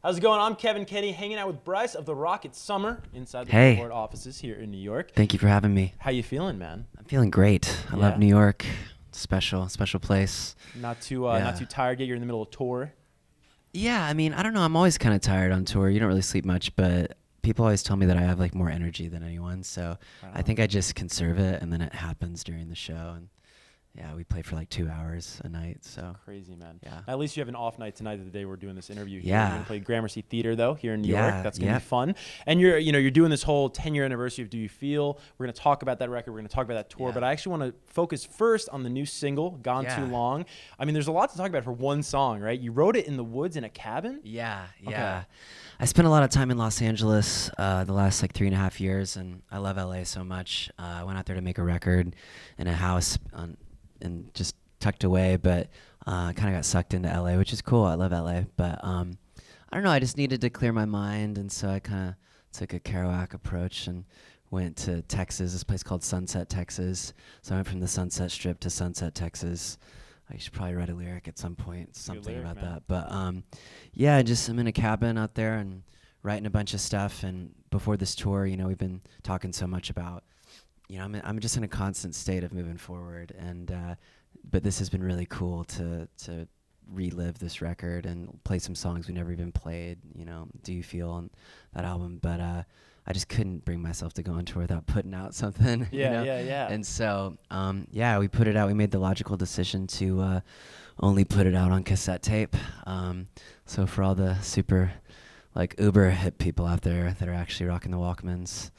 How's it going? I'm Kevan Kenney, hanging out with Bryce of the Rocket Summer inside the Hey. Billboard offices here in New York. Thank you for having me. How you feeling, man? I'm feeling great. I love New York. Special place. Not too tired yet. You're in the middle of tour. Yeah, I mean, I don't know. I'm always kind of tired on tour. You don't really sleep much, but people always tell me that I have like more energy than anyone. So I think I just conserve it, and then it happens during the show. And yeah, we play for like 2 hours a night. So crazy, man. Yeah. At least you have an off night tonight. The day we're doing this interview. Here. Yeah. You're gonna play Gramercy Theater though here in New Yeah, York. That's gonna yeah. be fun. And you're doing this whole 10-year anniversary of Do You Feel? We're gonna talk about that record. We're gonna talk about that tour. Yeah. But I actually want to focus first on the new single, Gone Yeah. Too Long. I mean, there's a lot to talk about for one song, right? You wrote it in the woods in a cabin. Yeah. Okay. I spent a lot of time in Los Angeles the last like 3.5 years, and I love LA so much. I went out there to make a record in a house and just tucked away, but kind of got sucked into LA, which is cool. I love LA, but I don't know. I just needed to clear my mind, and so I kind of took a Kerouac approach and went to Texas, this place called Sunset, Texas. So I went from the Sunset Strip to Sunset, Texas. I should probably write a lyric at some point, something lyric, about man. that. But yeah, I'm in a cabin out there and writing a bunch of stuff. And before this tour, we've been talking so much about, I'm just in a constant state of moving forward. And but this has been really cool to relive this record and play some songs we never even played. Do You Feel on that album? But I just couldn't bring myself to go on tour without putting out something. Yeah. And so, we put it out. We made the logical decision to only put it out on cassette tape. So for all the super, like, uber hip people out there that are actually rocking the Walkmans,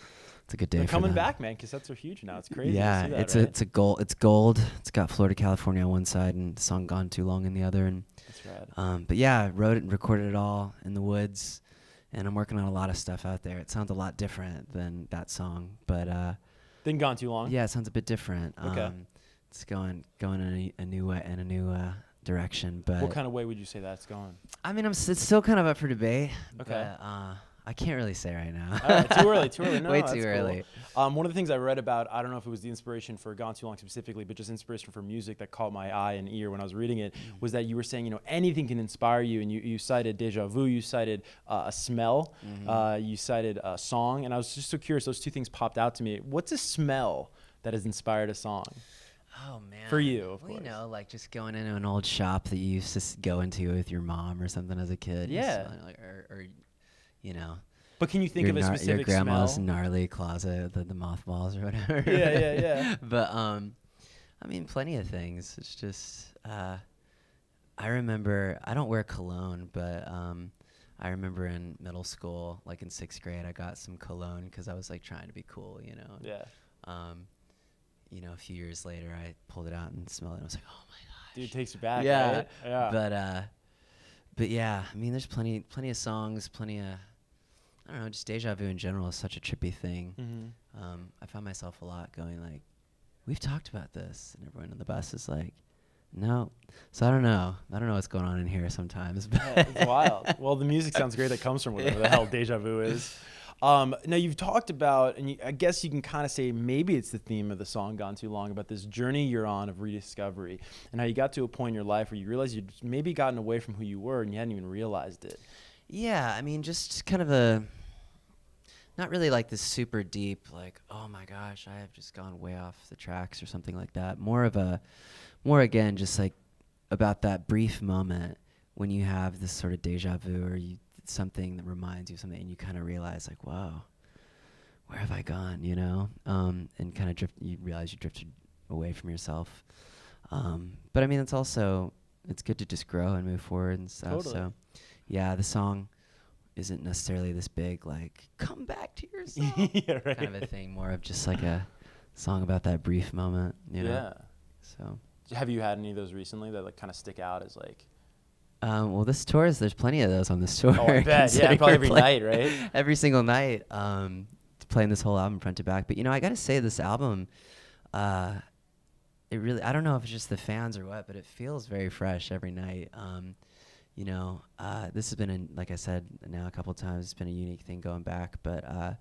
it's a good day. They're for coming them. back, man. Cassettes are huge now. It's crazy. Yeah, to see that, it's right? it's gold. It's gold. It's got Florida, California on one side, and the song "Gone Too Long" in the other. And That's rad. but yeah, I wrote it and recorded it all in the woods. And I'm working on a lot of stuff out there. It sounds a lot different than that song, but Then Gone Too Long. yeah, it sounds a bit different. Okay. It's going in a new way, in a new direction. But What kind of way would you say that's going? I mean, it's still kind of up for debate. Okay. But, I can't really say right now. All right, too early. No, Way that's too cool. early. One of the things I read about, I don't know if it was the inspiration for Gone Too Long specifically, but just inspiration for music that caught my eye and ear when I was reading it, was that you were saying, anything can inspire you. And you cited deja vu, you cited a smell, you cited a song. And I was just so curious, those two things popped out to me. What's a smell that has inspired a song? Oh man. For you, of course. Like just going into an old shop that you used to go into with your mom or something as a kid. Yeah. Or But can you think of a your specific grandma's smell? gnarly closet, the mothballs or whatever. Yeah. But I mean, plenty of things. It's just I remember I don't wear cologne, but I remember in middle school, like in 6th grade, I got some cologne because I was like trying to be cool, Yeah. A few years later, I pulled it out and smelled it. And I was like, oh my gosh. Dude, it takes you back, Yeah. right? Yeah. But yeah, I mean, there's plenty of songs, plenty of, I don't know, just deja vu in general is such a trippy thing. Mm-hmm. I found myself a lot going like, we've talked about this, and everyone on the bus is like, no. So I don't know what's going on in here sometimes. But Yeah, it's wild. Well, the music sounds great that comes from whatever the hell deja vu is. Now you've talked about, and I guess you can kind of say maybe it's the theme of the song Gone Too Long, about this journey you're on of rediscovery and how you got to a point in your life where you realized you'd maybe gotten away from who you were and you hadn't even realized it. yeah, I mean, just kind of not really like this super deep, like, oh my gosh, I have just gone way off the tracks or something like that. More again, just like about that brief moment when you have this sort of deja vu or something that reminds you of something and you kind of realize like, wow, where have I gone, and kind of you realize you drifted away from yourself. But I mean, it's good to just grow and move forward and stuff. Totally. So yeah, the song isn't necessarily this big, like, come back to yourself Yeah, right. kind of a thing, more of just like a song about that brief moment, Yeah. So, Have you had any of those recently that like kind of stick out as like? well, there's plenty of those on this tour. Oh, I bet. Yeah, considering probably we're every playing night, right? Every single night, playing this whole album front to back. But, I got to say this album, it really, I don't know if it's just the fans or what, but it feels very fresh every night. This has been, like I said now a couple times, it's been a unique thing going back, but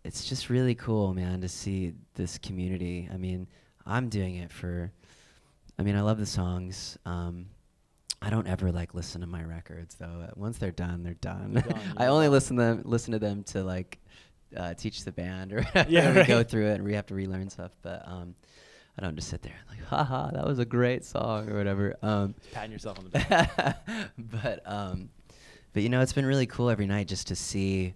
it's just really cool, man, to see this community. I mean, I'm doing it I love the songs. I don't ever like listen to my records though. Once they're done, they're done. They're done, I you're only done. listen to them to like teach the band or Yeah, we go right. through it and we have to relearn stuff. But I don't just sit there and like, haha, that was a great song or whatever. Patting yourself on the back. But you know, it's been really cool every night just to see.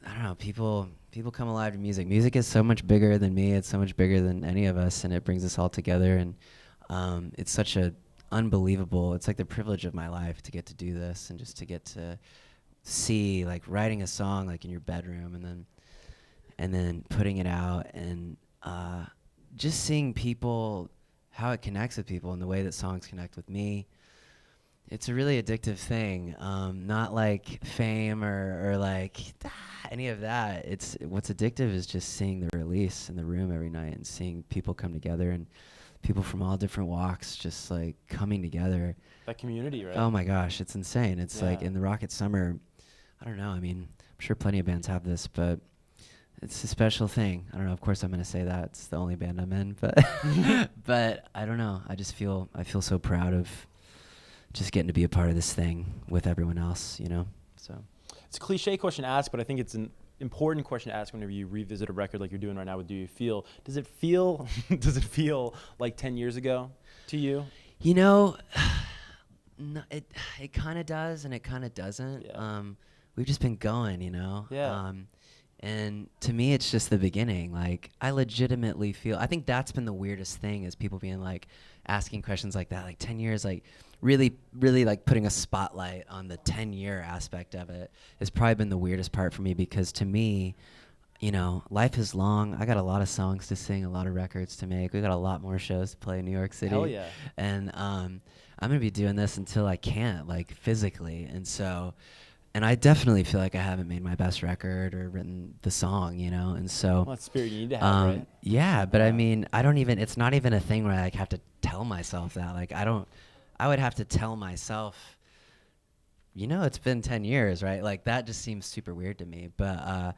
I don't know, people come alive to music. Music is so much bigger than me. It's so much bigger than any of us, and it brings us all together. And it's such a unbelievable. It's like the privilege of my life to get to do this and just to get to see like writing a song like in your bedroom and then putting it out and just seeing people how it connects with people and the way that songs connect with me. It's a really addictive thing. Not like fame or like any of that. It's what's addictive is just seeing the release in the room every night and seeing people come together and people from all different walks just like coming together. That community, right? Oh my gosh, it's insane. It's like Yeah. in the Rocket Summer, I don't know. I mean, I'm sure plenty of bands have this, but it's a special thing. I don't know. Of course, I'm going to say that it's the only band I'm in, but but I don't know. I feel so proud of just getting to be a part of this thing with everyone else, you know? So It's a cliche question to ask, but I think it's an important question to ask whenever you revisit a record like you're doing right now with Do You Feel? Does it feel does it feel like 10 years ago to you? you know, no, it kind of does and it kind of doesn't. Yeah. We've just been going, you know? Yeah. And to me, it's just the beginning. Like, I legitimately feel, I think that's been the weirdest thing is people being like, asking questions like that, like 10 years, like really, really like putting a spotlight on the 10-year aspect of it has probably been the weirdest part for me because to me, you know, life is long. I got a lot of songs to sing, a lot of records to make. We got a lot more shows to play in New York City. Hell yeah. And I'm going to be doing this until I can't, like physically. And I definitely feel like I haven't made my best record or written the song, you know? And so, Well, that's the spirit you need to have, right? yeah, but I Yeah. mean, it's not even a thing where I like have to tell myself that. Like, I would have to tell myself, you know, it's been 10 years, right? Like that just seems super weird to me. But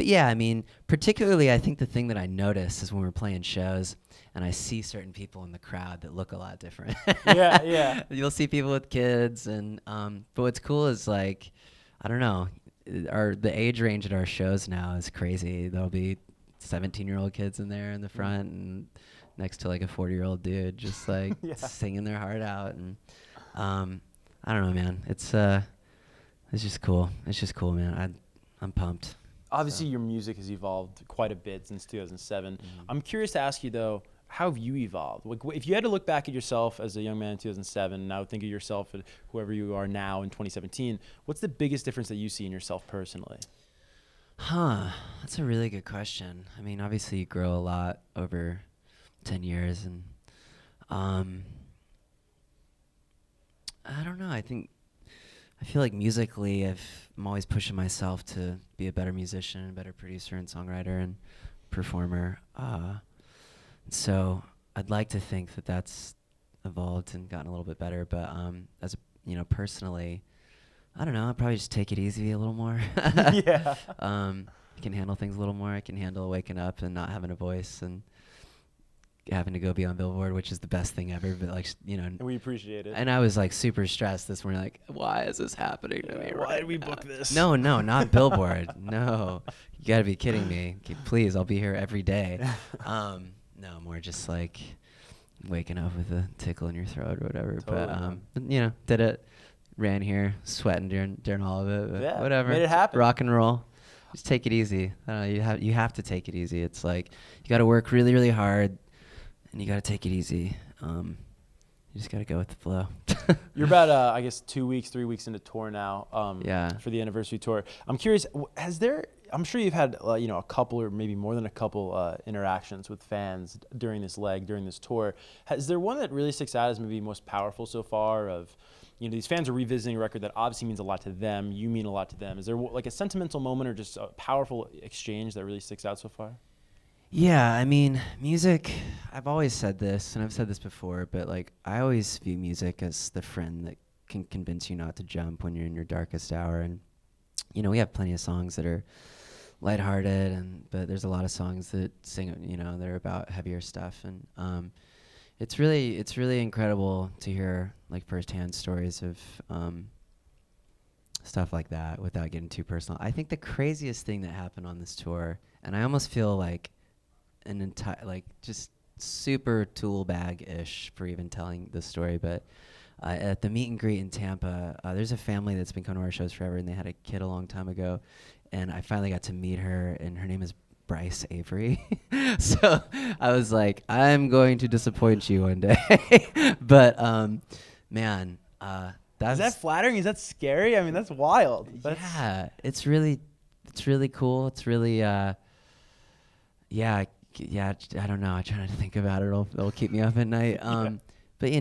yeah, I mean, particularly I think the thing that I notice is when we're playing shows and I see certain people in the crowd that look a lot different. Yeah, yeah. You'll see people with kids and, but what's cool is like, I don't know, the age range at our shows now is crazy. There'll be 17-year-old kids in there in the front and next to like a 40-year-old dude just like Yeah. singing their heart out. And I don't know, man. It's just cool. It's just cool, man. I'm pumped. Obviously, So. your music has evolved quite a bit since 2007. Mhm. I'm curious to ask you, though, how have you evolved? Like, if you had to look back at yourself as a young man in 2007, and now think of yourself at whoever you are now in 2017, what's the biggest difference that you see in yourself personally? Huh. That's a really good question. I mean, obviously you grow a lot over 10 years and I don't know. I feel like musically I'm always pushing myself to be a better musician, a better producer and songwriter and performer. So I'd like to think that that's evolved and gotten a little bit better, but personally, I don't know. I'll probably just take it easy a little more. Yeah. I can handle things a little more. I can handle waking up and not having a voice and having to go be on Billboard, which is the best thing ever. But like, you know, And we appreciate it. and I was like super stressed this morning. Like, why is this happening to me? Why right did we now? book this? No, not Billboard. No, you got to be kidding me. Please, I'll be here every day. No, more just like waking up with a tickle in your throat or whatever. Totally. But you know, did it. Ran here, sweating during all of it. But Yeah, whatever. made it happen. Rock and roll. Just take it easy. I don't know, you have to take it easy. It's like you got to work really, really hard, and you got to take it easy. You just got to go with the flow. You're about, I guess, 3 weeks into tour now. Yeah. For the anniversary tour. I'm curious, I'm sure you've had, a couple or maybe more than a couple interactions with fans during this tour. Is there one that really sticks out as maybe most powerful so far of, these fans are revisiting a record that obviously means a lot to them. You mean a lot to them. Is there like a sentimental moment or just a powerful exchange that really sticks out so far? Yeah, I mean, music, I've always said this, and I've said this before, but like I always view music as the friend that can convince you not to jump when you're in your darkest hour. And, we have plenty of songs that are lighthearted, but there's a lot of songs that sing, that are about heavier stuff. it's really incredible to hear like firsthand stories of stuff like that without getting too personal. I think the craziest thing that happened on this tour, and I almost feel like an entire, like, just super tool bag-ish for even telling this story, but at the meet and greet in Tampa, there's a family that's been coming to our shows forever, and they had a kid a long time ago, and I finally got to meet her, and her name is Bryce Avary. So I was like, I'm going to disappoint you one day. But man, is that flattering? Is that scary? I mean, that's wild. Yeah, it's really cool. It's really yeah, I don't know. I try not to think about it. It'll keep me up at night. But I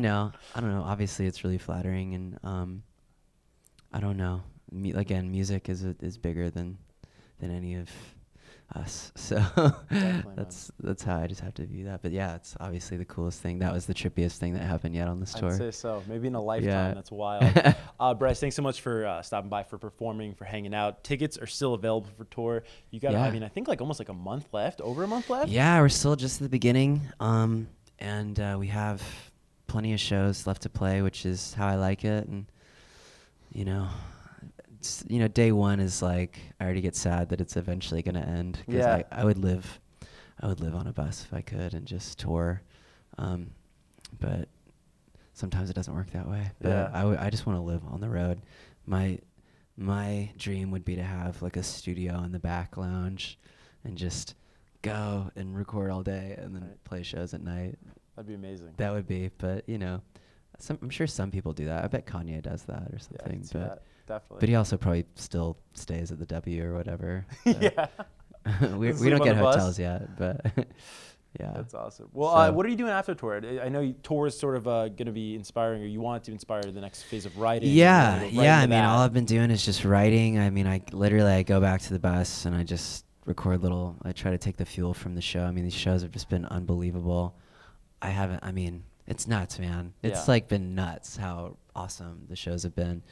don't know. Obviously, it's really flattering, and I don't know. Again, music is bigger than any of us. So that's how I just have to view that. But yeah, it's obviously the coolest thing. That was the trippiest thing that happened yet on this tour. I'd say so. Maybe in a lifetime. Yeah. That's wild. Bryce, thanks so much for stopping by, for performing, for hanging out. Tickets are still available for tour. You got, I mean, I think like almost like a month left, over a month left. Yeah, we're still just at the beginning. And we have plenty of shows left to play, which is how I like it. And, day one is like, I already get sad that it's eventually going to end. Because I would live on a bus if I could and just tour. But sometimes it doesn't work that way. But I just want to live on the road. My dream would be to have like a studio in the back lounge and just go and record all day and then play shows at night. That'd be amazing. That would be, but I'm sure some people do that. I bet Kanye does that or something. Yeah, I can see that. Definitely. But he also probably still stays at the W or whatever. Yeah. we don't get hotels yet, but yeah. That's awesome. Well, what are you doing after tour? I know tour is sort of going to be inspiring, or you want it to inspire the next phase of writing. Yeah. I mean, all I've been doing is just writing. I mean, I go back to the bus and I just record I try to take the fuel from the show. I mean, these shows have just been unbelievable. It's nuts, man. It's like been nuts how awesome the shows have been.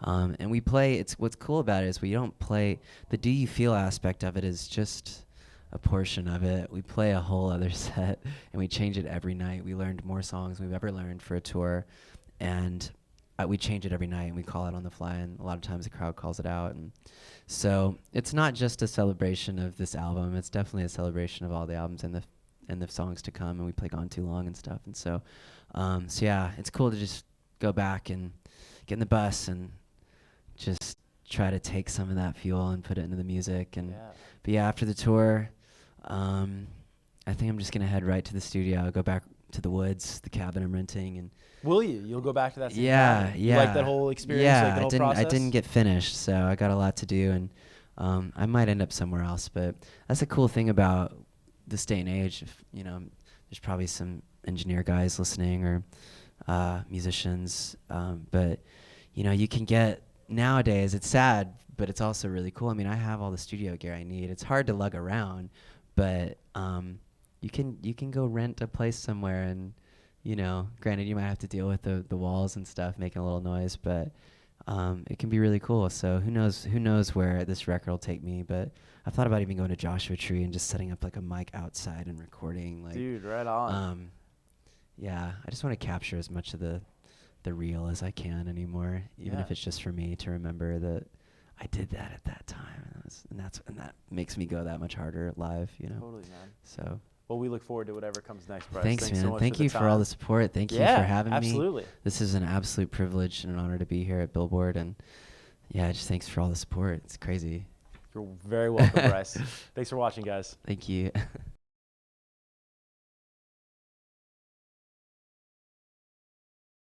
And we play, what's cool about it is we don't play, the Do You Feel aspect of it is just a portion of it. We play a whole other set and we change it every night. We learned more songs than we've ever learned for a tour, and we change it every night and we call it on the fly, and a lot of times the crowd calls it out. And so it's not just a celebration of this album, it's definitely a celebration of all the albums and the songs to come, and we play Gone Too Long and stuff. And so yeah, it's cool to just go back and get in the bus and just try to take some of that fuel and put it into the music. And but yeah, after the tour, I think I'm just gonna head right to the studio. I'll go back to the woods, the cabin I'm renting, and will you? You'll go back to that same cabin? cabin? You like that whole experience? Yeah, like the whole process? I didn't get finished, so I got a lot to do, and I might end up somewhere else. But that's a cool thing about this day and age. If, there's probably some engineer guys listening or musicians, but you can get. Nowadays, it's sad, but it's also really cool. I mean, I have all the studio gear I need. It's hard to lug around, but you can go rent a place somewhere, and granted, you might have to deal with the walls and stuff making a little noise, but it can be really cool. So who knows where this record will take me? But I thought about even going to Joshua Tree and just setting up like a mic outside and recording. Like, dude, right on. Yeah, I just want to capture as much of the real as I can anymore, even if it's just for me to remember that I did that at that time, and that makes me go that much harder live, Totally, man. So, well, we look forward to whatever comes next, Bryce. Thanks, man. So much Thank you for all the support. Thank you for having absolutely. me. This is an absolute privilege and an honor to be here at Billboard, and just thanks for all the support. It's crazy. You're very welcome, Bryce. Thanks for watching, guys. Thank you.